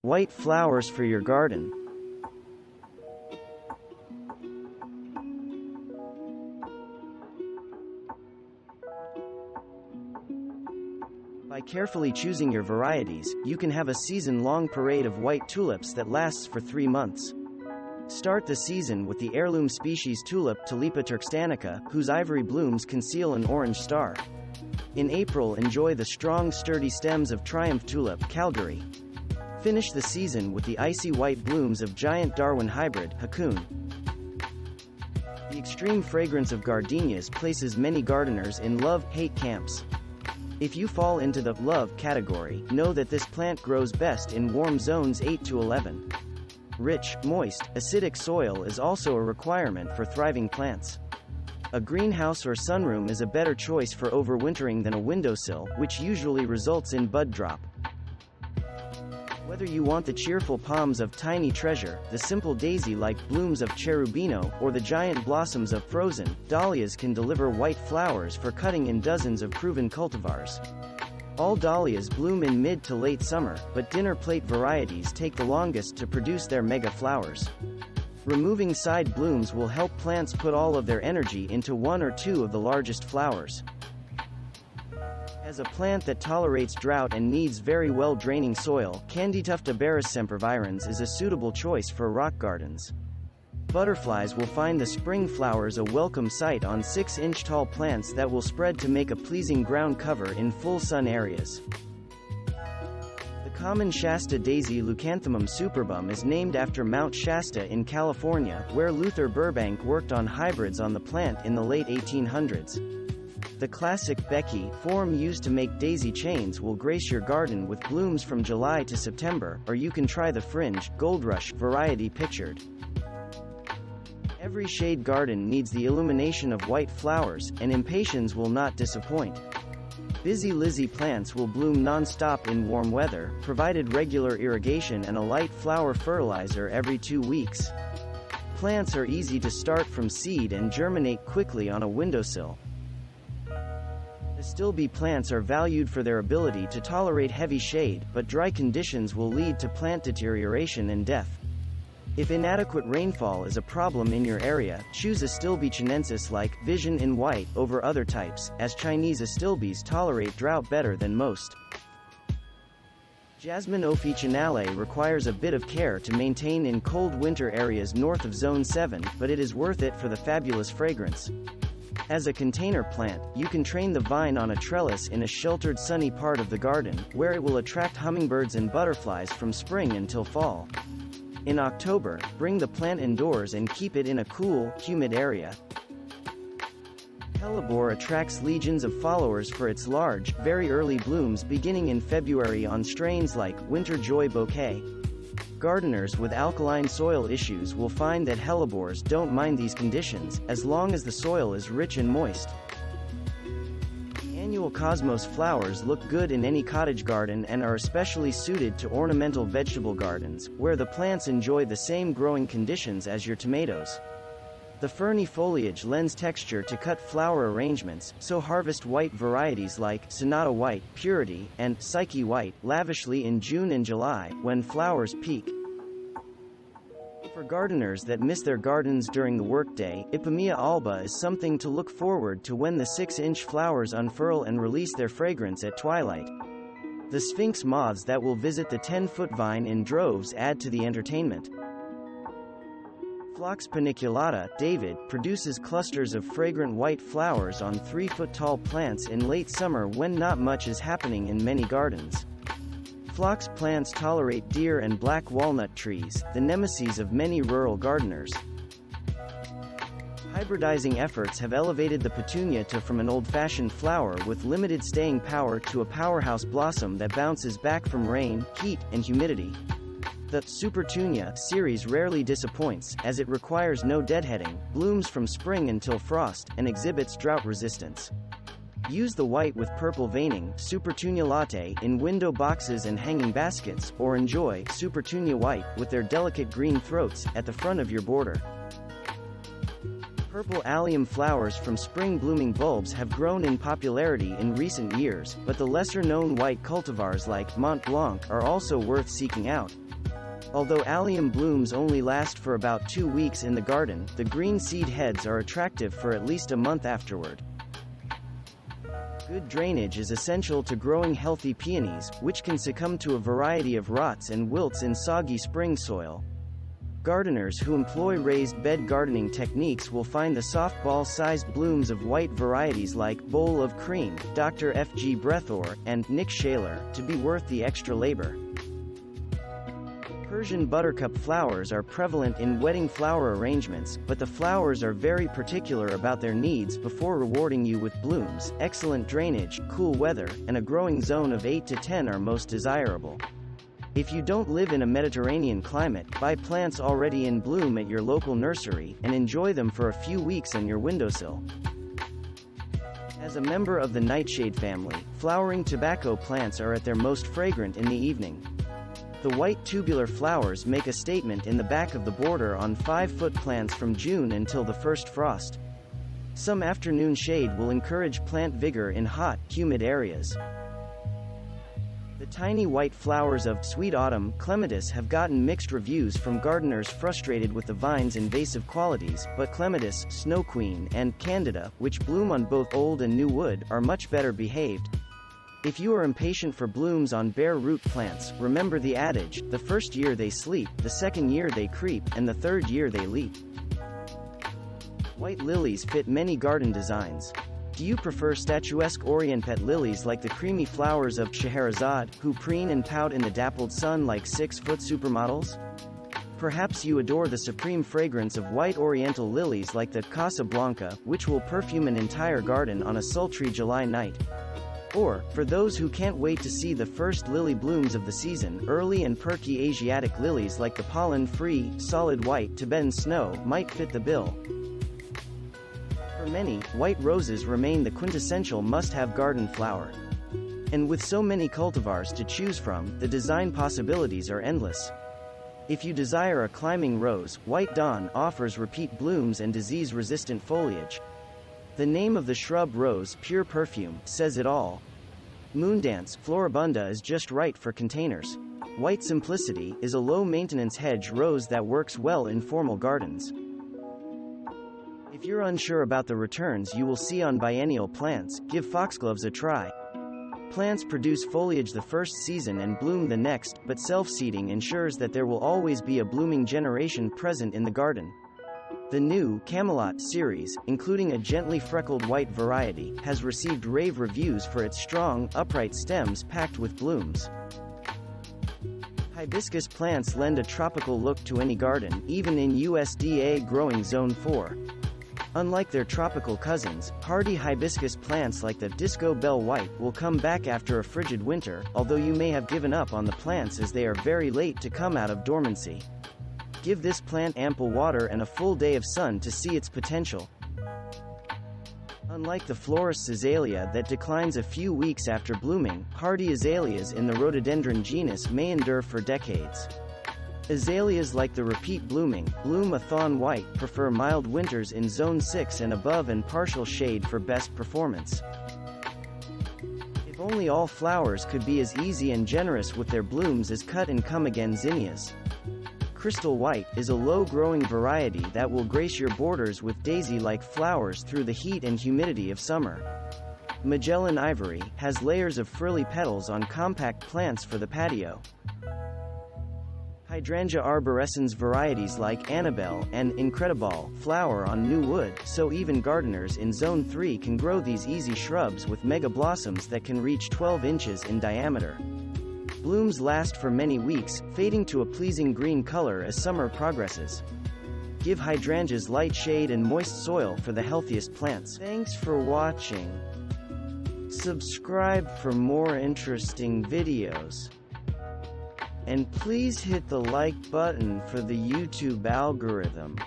White flowers for your garden. By carefully choosing your varieties, you can have a season-long parade of white tulips that lasts for 3 months. Start the season with the heirloom species tulip Tulipa turkstanica, whose ivory blooms conceal an orange star. In April, enjoy the strong, sturdy stems of Triumph tulip Calgary. Finish the season with the icy white blooms of giant Darwin hybrid Hakoon. The extreme fragrance of gardenias places many gardeners in love-hate camps. If you fall into the love category, know that this plant grows best in warm zones 8 to 11. Rich, moist, acidic soil is also a requirement for thriving plants. A greenhouse or sunroom is a better choice for overwintering than a windowsill, which usually results in bud drop. Whether you want the cheerful palms of tiny treasure, the simple daisy-like blooms of cherubino, or the giant blossoms of frozen dahlias can deliver white flowers for cutting in dozens of proven cultivars. All dahlias bloom in mid to late summer, but dinner plate varieties take the longest to produce their mega flowers. Removing side blooms will help plants put all of their energy into 1 or 2 of the largest flowers. As a plant that tolerates drought and needs very well-draining soil, Candytuft aberus sempervirens is a suitable choice for rock gardens. Butterflies will find the spring flowers a welcome sight on 6-inch tall plants that will spread to make a pleasing ground cover in full sun areas. The common Shasta daisy Leucanthemum superbum is named after Mount Shasta in California, where Luther Burbank worked on hybrids on the plant in the late 1800s. The classic Becky form used to make daisy chains will grace your garden with blooms from July to September, or you can try the fringe, gold rush variety pictured. Every shade garden needs the illumination of white flowers, and Impatiens will not disappoint. Busy Lizzie plants will bloom non-stop in warm weather, provided regular irrigation and a light flower fertilizer every 2 weeks. Plants are easy to start from seed and germinate quickly on a windowsill. Astilbe plants are valued for their ability to tolerate heavy shade, but dry conditions will lead to plant deterioration and death. If inadequate rainfall is a problem in your area, choose Astilbe chinensis like Vision in white over other types, as Chinese Astilbes tolerate drought better than most. Jasmine officinale requires a bit of care to maintain in cold winter areas north of Zone 7, but it is worth it for the fabulous fragrance. As a container plant, you can train the vine on a trellis in a sheltered sunny part of the garden, where it will attract hummingbirds and butterflies from spring until fall. In October, bring the plant indoors and keep it in a cool, humid area. Hellebore attracts legions of followers for its large, very early blooms beginning in February on strains like Winter Joy Bouquet. Gardeners with alkaline soil issues will find that hellebores don't mind these conditions, as long as the soil is rich and moist. Annual cosmos flowers look good in any cottage garden and are especially suited to ornamental vegetable gardens, where the plants enjoy the same growing conditions as your tomatoes. The ferny foliage lends texture to cut flower arrangements, so harvest white varieties like Sonata White, Purity, and Psyche White lavishly in June and July, when flowers peak. For gardeners that miss their gardens during the workday, Ipomoea alba is something to look forward to when the 6-inch flowers unfurl and release their fragrance at twilight. The sphinx moths that will visit the 10-foot vine in droves add to the entertainment. Phlox paniculata, David, produces clusters of fragrant white flowers on 3-foot-tall plants in late summer when not much is happening in many gardens. Phlox plants tolerate deer and black walnut trees, the nemeses of many rural gardeners. Hybridizing efforts have elevated the Petunia from an old-fashioned flower with limited staying power to a powerhouse blossom that bounces back from rain, heat, and humidity. The Supertunia series rarely disappoints, as it requires no deadheading, blooms from spring until frost, and exhibits drought resistance. Use the white with purple veining, Supertunia latte, in window boxes and hanging baskets, or enjoy Supertunia white, with their delicate green throats, at the front of your border. Purple allium flowers from spring blooming bulbs have grown in popularity in recent years, but the lesser-known white cultivars like Mont Blanc are also worth seeking out. Although Allium blooms only last for about 2 weeks in the garden, the green seed heads are attractive for at least a month afterward. Good drainage is essential to growing healthy peonies, which can succumb to a variety of rots and wilts in soggy spring soil. Gardeners who employ raised bed gardening techniques will find the softball-sized blooms of white varieties like Bowl of Cream, Dr. F. G. Breathor, and Nick Shaler to be worth the extra labor. Persian buttercup flowers are prevalent in wedding flower arrangements, but the flowers are very particular about their needs before rewarding you with blooms. Excellent drainage, cool weather, and a growing zone of 8 to 10 are most desirable. If you don't live in a Mediterranean climate, buy plants already in bloom at your local nursery, and enjoy them for a few weeks on your windowsill. As a member of the nightshade family, flowering tobacco plants are at their most fragrant in the evening. The white tubular flowers make a statement in the back of the border on 5-foot plants from June until the first frost. Some afternoon shade will encourage plant vigor in hot, humid areas. The tiny white flowers of Sweet Autumn Clematis have gotten mixed reviews from gardeners frustrated with the vine's invasive qualities, but Clematis, Snow Queen, and Candida, which bloom on both old and new wood, are much better behaved. If you are impatient for blooms on bare root plants, remember the adage, the first year they sleep, the second year they creep, and the third year they leap. White lilies fit many garden designs. Do you prefer statuesque orient pet lilies like the creamy flowers of Scheherazade, who preen and pout in the dappled sun like 6-foot supermodels? Perhaps you adore the supreme fragrance of white oriental lilies like the Casa Blanca, which will perfume an entire garden on a sultry July night. Or, for those who can't wait to see the first lily blooms of the season, early and perky Asiatic lilies like the pollen-free, solid white Tibetan snow might fit the bill. For many, white roses remain the quintessential must-have garden flower. And with so many cultivars to choose from, the design possibilities are endless. If you desire a climbing rose, White Dawn offers repeat blooms and disease-resistant foliage. The name of the shrub rose, pure perfume, says it all. Moondance Floribunda is just right for containers. White Simplicity is a low-maintenance hedge rose that works well in formal gardens. If you're unsure about the returns you will see on biennial plants, give foxgloves a try. Plants produce foliage the first season and bloom the next, but self-seeding ensures that there will always be a blooming generation present in the garden. The new Camelot series, including a gently freckled white variety, has received rave reviews for its strong, upright stems packed with blooms. Hibiscus plants lend a tropical look to any garden, even in USDA Growing Zone 4. Unlike their tropical cousins, hardy hibiscus plants like the Disco Bell White will come back after a frigid winter, although you may have given up on the plants as they are very late to come out of dormancy. Give this plant ample water and a full day of sun to see its potential. Unlike the florist's azalea that declines a few weeks after blooming, hardy azaleas in the rhododendron genus may endure for decades. Azaleas like the repeat blooming, Bloom a Thorn White, prefer mild winters in Zone 6 and above and partial shade for best performance. If only all flowers could be as easy and generous with their blooms as cut and come again zinnias. Crystal White is a low-growing variety that will grace your borders with daisy-like flowers through the heat and humidity of summer. Magellan Ivory has layers of frilly petals on compact plants for the patio. Hydrangea arborescens varieties like Annabelle and Incredible flower on new wood, so even gardeners in Zone 3 can grow these easy shrubs with mega blossoms that can reach 12 inches in diameter. Blooms last for many weeks, fading to a pleasing green color as summer progresses. Give hydrangeas light shade and moist soil for the healthiest plants. Thanks for watching. Subscribe for more interesting videos. And please hit the like button for the YouTube algorithm.